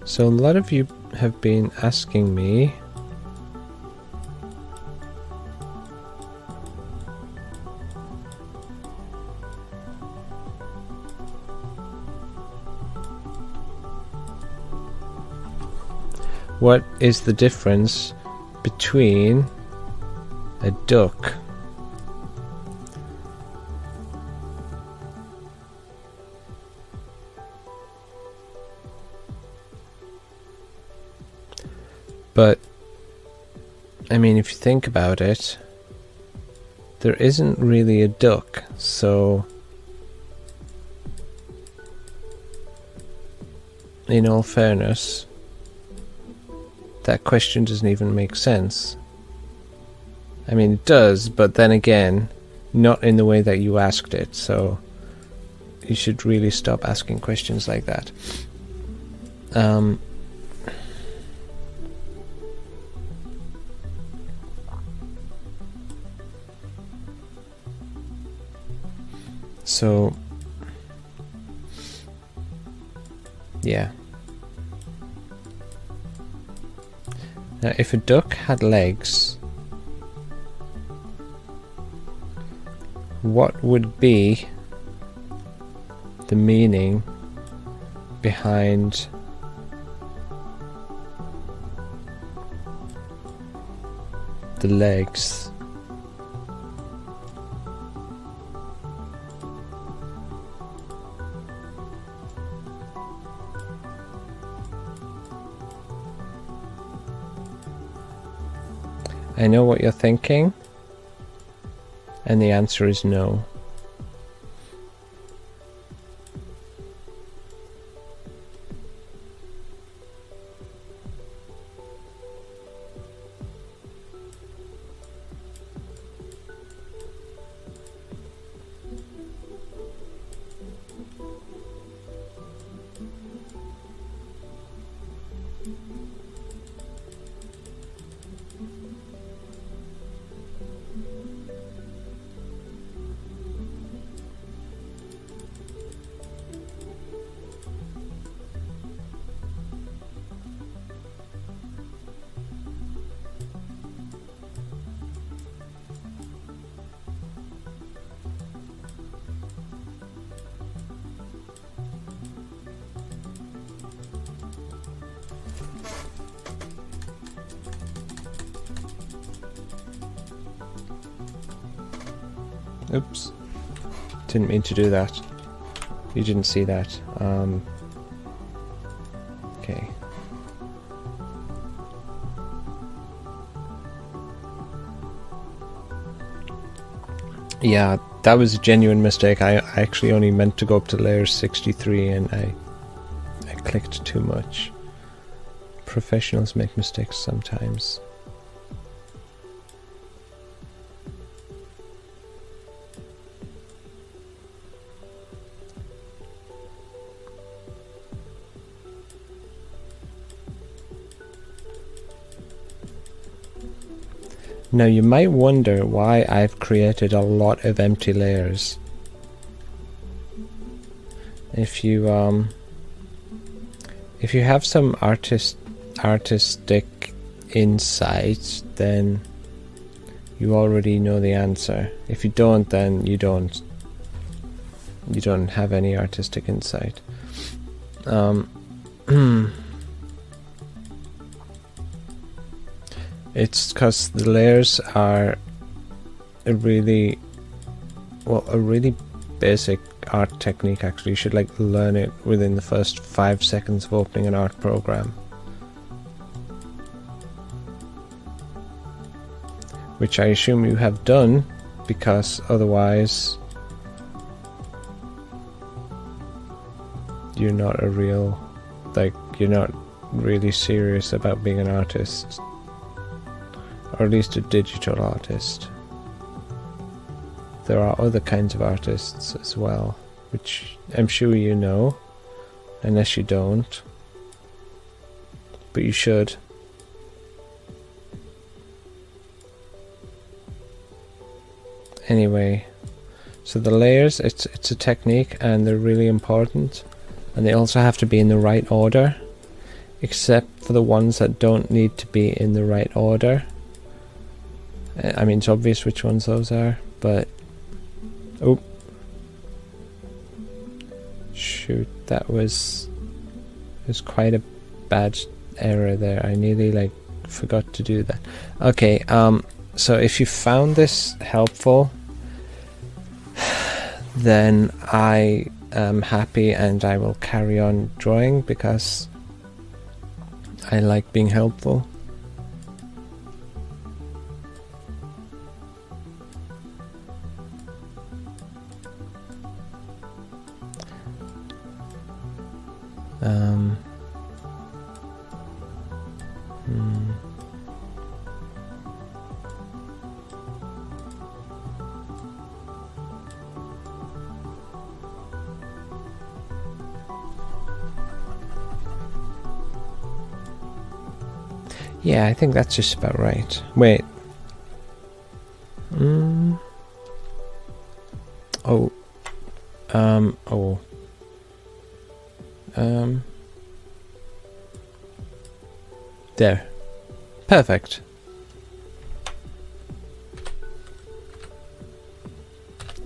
So a lot of you have been asking me what is the difference between a duck but I mean, if you think about it, there isn't really a duck, so in all fairness, that question doesn't even make sense. I mean, it does, but then again, not in the way that you asked it, so you should really stop asking questions like that. So, yeah. Now, if a duck had legs, what would be the meaning behind the legs? I know what you're thinking, and the answer is no. Oops, didn't mean to do that. You didn't see that. Okay. Yeah, that was a genuine mistake. I actually only meant to go up to layer 63 and I clicked too much. Professionals make mistakes sometimes. Now you might wonder why I've created a lot of empty layers. If you have some artistic insight, then you already know the answer. If you don't, then you don't have any artistic insight. It's because the layers are a really basic art technique. Actually, you should learn it within the first 5 seconds of opening an art program, which I assume you have done, because otherwise you're not you're not really serious about being an artist. Or at least a digital artist. There are other kinds of artists as well, which I'm sure you know, unless you don't. But you should. Anyway, so the layers, it's a technique and they're really important. And they also have to be in the right order. except for the ones that don't need to be in the right order. I mean, it's obvious which ones those are, but... Oh. Shoot, that was quite a bad error there. I nearly, like, forgot to do that. Okay, so if you found this helpful, then I am happy and I will carry on drawing because I like being helpful. Yeah, I think that's just about right. Wait. Oh. Oh. There. Perfect.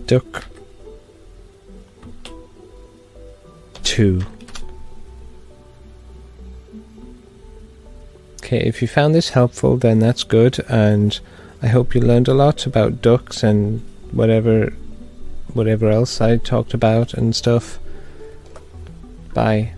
Duck. 2. Okay, if you found this helpful, then that's good, and I hope you learned a lot about ducks and whatever else I talked about and stuff. Bye.